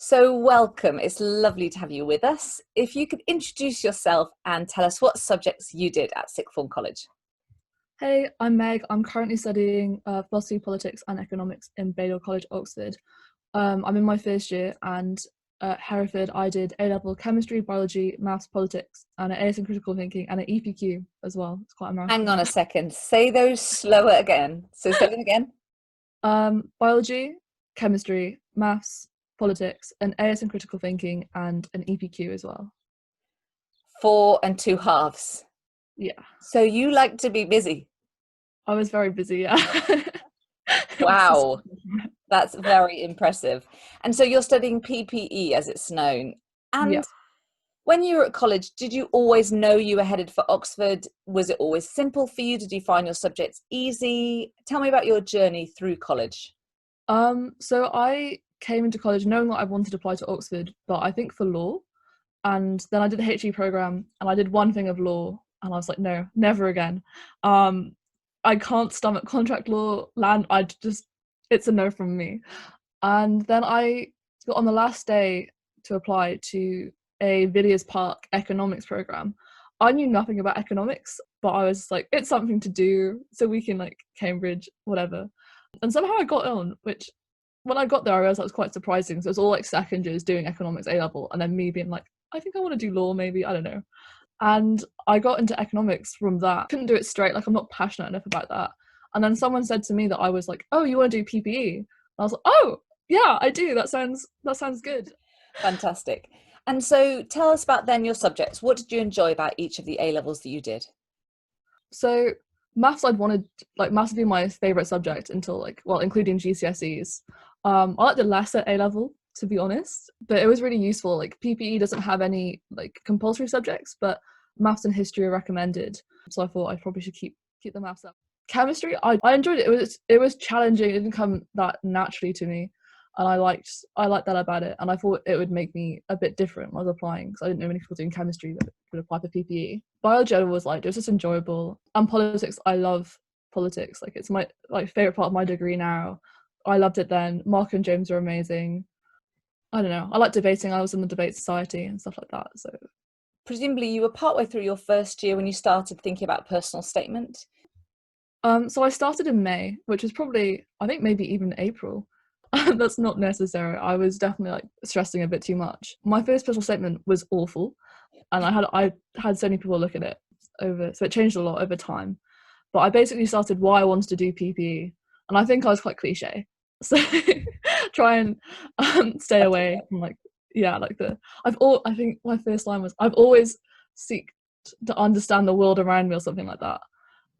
So welcome, it's lovely to have you with us. If you could introduce yourself and tell us what subjects you did at Sixth Form College. Hey, I'm Meg. I'm currently studying philosophy, politics and economics in Balliol College, Oxford. I'm in my first year, and at Hereford I did A-level chemistry, biology, maths, politics, and an AS in critical thinking and an EPQ as well. It's quite a Hang mouthful. on a second, say those slower again. So say them again. Biology, chemistry, maths, politics, an AS in critical thinking and an EPQ as well. 4 and 2 halves. Yeah, So you like to be busy. I was very busy, yeah. Wow, that's very impressive. And so you're studying PPE as it's known. Yeah. And when you were at college, did you always know you were headed for Oxford? Was it always simple for you? Did you find your subjects easy? Tell me about your journey through college. So I came into college knowing that I wanted to apply to Oxford, but I think for law. And then I did the HE program and I did one thing of law and I was like, no, never again. I can't stomach contract law, it's a no from me. And then I got on the last day to apply to a Villiers Park economics program. I knew nothing about economics, but I was like, it's something to do so we can like Cambridge, whatever. And somehow I got on, which when I got there, I realized that was quite surprising. So it was all like second years doing economics A level, and then me being like, I think I want to do law, maybe, I don't know. And I got into economics from that. Couldn't do it straight, like I'm not passionate enough about that. And then someone said to me that I was like, oh, you want to do PPE? And I was like, oh, yeah, I do. That sounds good. Fantastic. And so tell us about then your subjects. What did you enjoy about each of the A levels that you did? So maths, maths would be my favorite subject until including GCSEs. I liked it less at A level, to be honest, but it was really useful. Like PPE doesn't have any like compulsory subjects, but maths and history are recommended. So I thought I probably should keep the maths up. Chemistry, I enjoyed it. It was challenging. It didn't come that naturally to me, and I liked that about it. And I thought it would make me a bit different when I was applying because I didn't know many people doing chemistry that would apply for PPE. Biology was it was just enjoyable. And politics, I love politics. Like it's my favorite part of my degree now. I loved it then. Mark and James are amazing. I don't know. I like debating. I was in the debate society and stuff like that. So Presumably you were partway through your first year when you started thinking about personal statement. so I started in May, which was probably, I think maybe even April. That's not necessary. I was definitely like stressing a bit too much. My first personal statement was awful, and I had so many people look at it so it changed a lot over time. But I basically started why I wanted to do PPE, and I think I was quite cliche. So try and stay away from I think my first line was I've always seeked to understand the world around me or something like that.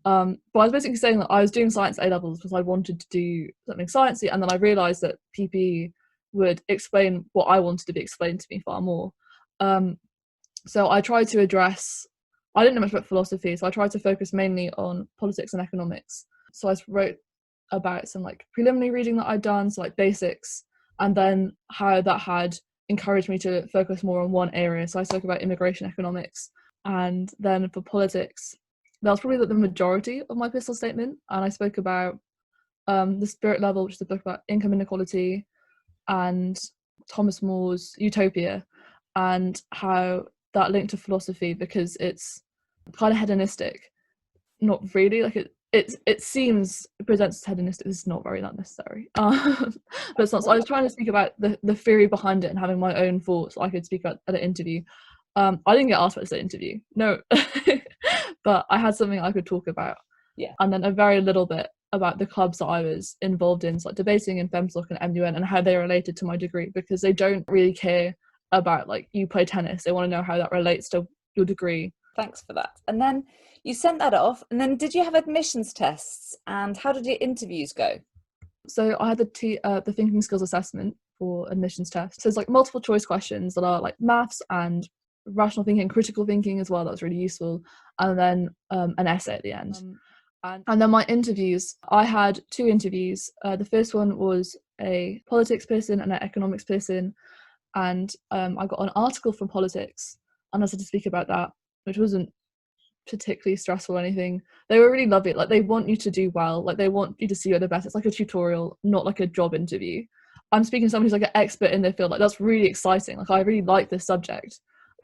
But I was basically saying that I was doing science A levels because I wanted to do something sciencey, and then I realised that PPE would explain what I wanted to be explained to me far more. So I tried to address. I didn't know much about philosophy, so I tried to focus mainly on politics and economics. So I wrote about some like preliminary reading that I'd done, so like basics, and then how that had encouraged me to focus more on one area. So I spoke about immigration economics, and then for politics, that was probably the majority of my personal statement. And I spoke about The Spirit Level, which is a book about income inequality, and Thomas More's Utopia, and how that linked to philosophy because it's kind of hedonistic. Not really, like it seems it presents as hedonistic. This is not very that necessary, but it's not. So I was trying to speak about the theory behind it and having my own thoughts. I could speak about at an interview. I didn't get asked about this interview, no, but I had something I could talk about. Yeah. And then a very little bit about the clubs that I was involved in, so like debating in FemSoc and MUN, and how they related to my degree, because they don't really care about like you play tennis. They want to know how that relates to your degree. Thanks for that. And then you sent that off, and then did you have admissions tests, and how did your interviews go? So I had the thinking skills assessment for admissions tests. So it's like multiple choice questions that are like maths and rational thinking, critical thinking as well. That was really useful. And then an essay at the end. And then my interviews, I had 2 interviews. The first one was a politics person and an economics person. And I got an article from politics and I had to speak about that, which wasn't particularly stressful or anything. They were really lovely. Like they want you to do well. Like they want you to see you're the best. It's like a tutorial, not like a job interview. I'm speaking to someone who's like an expert in their field. Like that's really exciting. Like I really like this subject.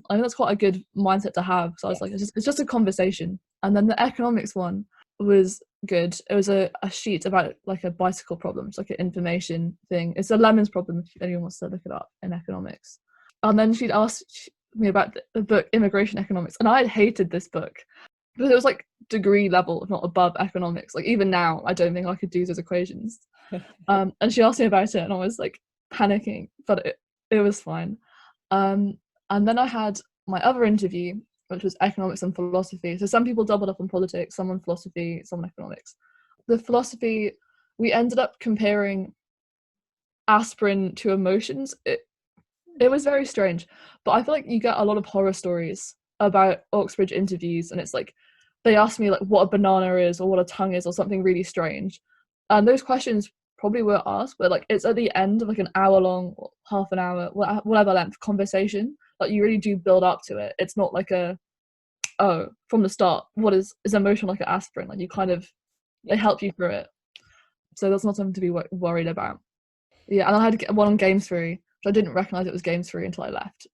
I think that's quite a good mindset to have. So I was like, it's just a conversation. And then the economics one was good. It was a sheet about like a bicycle problem. It's like an information thing. It's a lemons problem if anyone wants to look it up in economics. And then she'd asked me about the book Immigration Economics. And I had hated this book because it was like degree level, if not above economics. Like even now, I don't think I could do those equations. And she asked me about it and I was like panicking, but it was fine. And then I had my other interview, which was economics and philosophy. So some people doubled up on politics, some on philosophy, some on economics. The philosophy, we ended up comparing aspirin to emotions. It was very strange, but I feel like you get a lot of horror stories about Oxbridge interviews, and it's like they ask me like what a banana is or what a tongue is or something really strange, and those questions probably were asked, but like it's at the end of like an hour long, half an hour, whatever length conversation. Like you really do build up to it. It's not like from the start, what is emotion like an aspirin? Like you kind of they help you through it, so that's not something to be worried about. Yeah, and I had one on game theory, which I didn't recognise it was game theory until I left.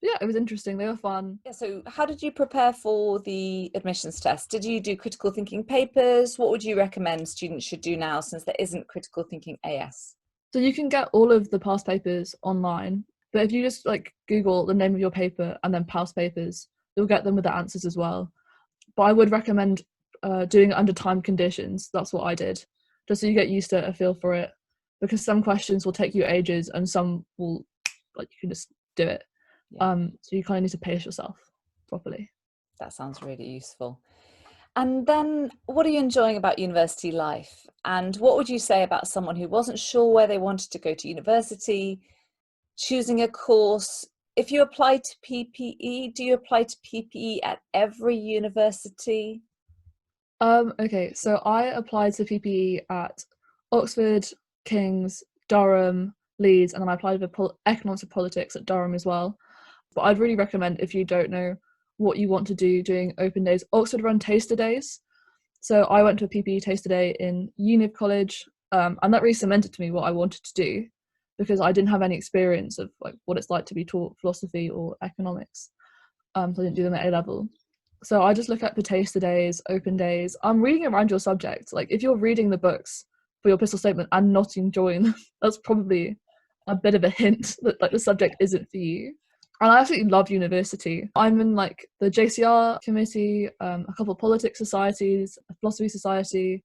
Yeah, it was interesting. They were fun. Yeah, so how did you prepare for the admissions test? Did you do critical thinking papers? What would you recommend students should do now since there isn't critical thinking AS? So you can get all of the past papers online, but if you just like Google the name of your paper and then past papers, you'll get them with the answers as well. But I would recommend doing it under time conditions. That's what I did, just so you get used to a feel for it, because some questions will take you ages and some will, like, you can just do it. So you kind of need to pace yourself properly. That sounds really useful. And then what are you enjoying about university life? And what would you say about someone who wasn't sure where they wanted to go to university, choosing a course? If you apply to PPE, do you apply to PPE at every university? Okay, so I applied to PPE at Oxford, King's, Durham, Leeds, and then I applied for economics and politics at Durham as well. But I'd really recommend, if you don't know what you want to do doing open days, Oxford run taster days. So I went to a PPE taster day in Univ College, and that really cemented to me what I wanted to do, because I didn't have any experience of like what it's like to be taught philosophy or economics. So I didn't do them at A level. So I just look at the taster days, open days. I'm reading around your subject. Like if you're reading the books for your pistol statement and not enjoying them, that's probably a bit of a hint that like the subject isn't for you. And I absolutely love university. I'm in like the JCR committee, a couple of politics societies, a philosophy society.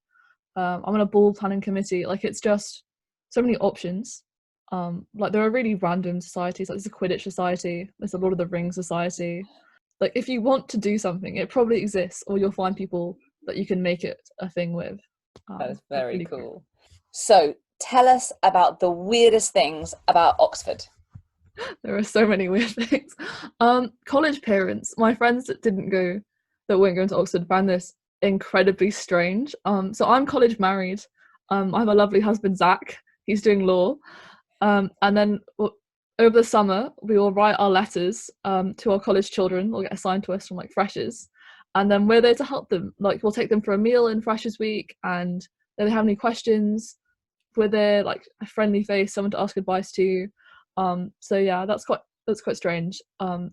I'm on a ball planning committee. Like it's just so many options. Like there are really random societies. Like there's a Quidditch society. There's a Lord of the Rings society. Like if you want to do something, it probably exists, or you'll find people that you can make it a thing with. That is very really cool. Great. So tell us about the weirdest things about Oxford. There are so many weird things. College parents, my friends that weren't going to Oxford, found this incredibly strange. So I'm college married. I have a lovely husband, Zach. He's doing law. And then over the summer, we will write our letters to our college children. They'll get assigned to us from like freshers. And then we're there to help them. Like we'll take them for a meal in Freshers Week, and if they have any questions, we're there, like a friendly face, someone to ask advice to. So yeah, that's quite strange.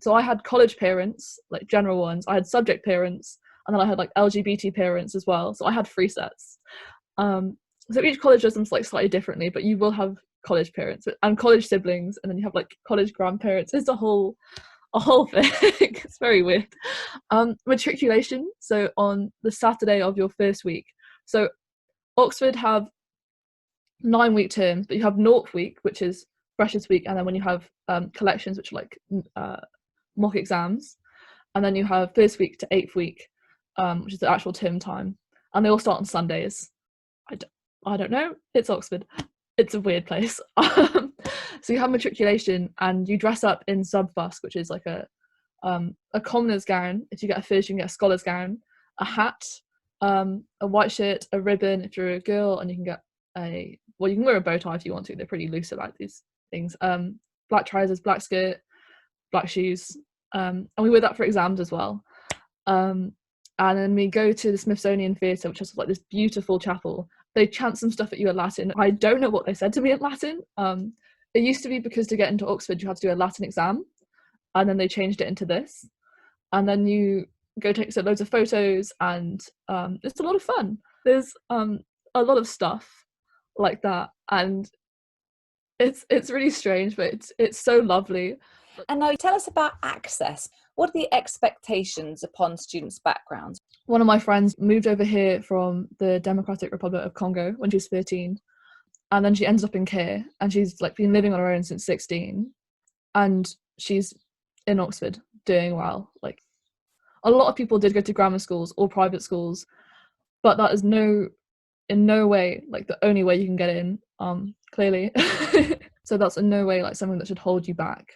So I had college parents, like general ones. I had subject parents, and then I had like LGBT parents as well. So I had 3 sets. So each college does them like slightly differently, but you will have college parents and college siblings, and then you have like college grandparents. It's a whole thing. It's very weird. Matriculation. So on the Saturday of your first week. So Oxford have 9-week terms, but you have Naught Week, which is Freshers Week, and then when you have collections, which are like mock exams, and then you have first week to 8th week, which is the actual term time, and they all start on Sundays. I don't know. It's Oxford. It's a weird place. So you have matriculation, and you dress up in sub-busk, which is like a commoner's gown. If you get a first, you can get a scholar's gown, a hat, a white shirt, a ribbon if you're a girl, and you can get you can wear a bow tie if you want to. They're pretty loose about these things. Black trousers, black skirt, black shoes, and we wear that for exams as well. And then we go to the Smithsonian Theatre, which has like this beautiful chapel, they chant some stuff at you in Latin. I don't know what they said to me in Latin. It used to be because to get into Oxford you had to do a Latin exam, and then they changed it into this, and then you go take loads of photos, and it's a lot of fun. There's a lot of stuff like that, and it's really strange, but it's so lovely. And now tell us about access. What are the expectations upon students' backgrounds? One of my friends moved over here from the Democratic Republic of Congo when she was 13, and then she ended up in care, and she's like been living on her own since 16, and she's in Oxford doing well. Like, a lot of people did go to grammar schools or private schools, but that is in no way like the only way you can get in, clearly. So that's in no way like something that should hold you back.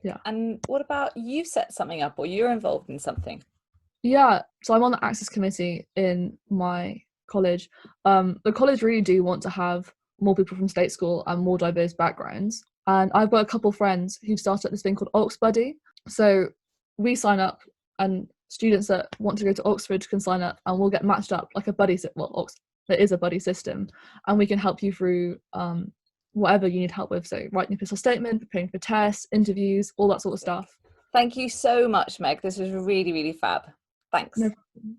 Yeah. And what about you set something up, or you're involved in something? Yeah, so I'm on the access committee in my college. The college really do want to have more people from state school and more diverse backgrounds. And I've got a couple friends who've started this thing called Oxbuddy. So we sign up, and students that want to go to Oxford can sign up, and we'll get matched up like a buddy. Well, there is a buddy system, and we can help you through whatever you need help with. So writing a personal statement, preparing for tests, interviews, all that sort of stuff. Thank you so much, Meg. This was really, really fab. Thanks. No problem.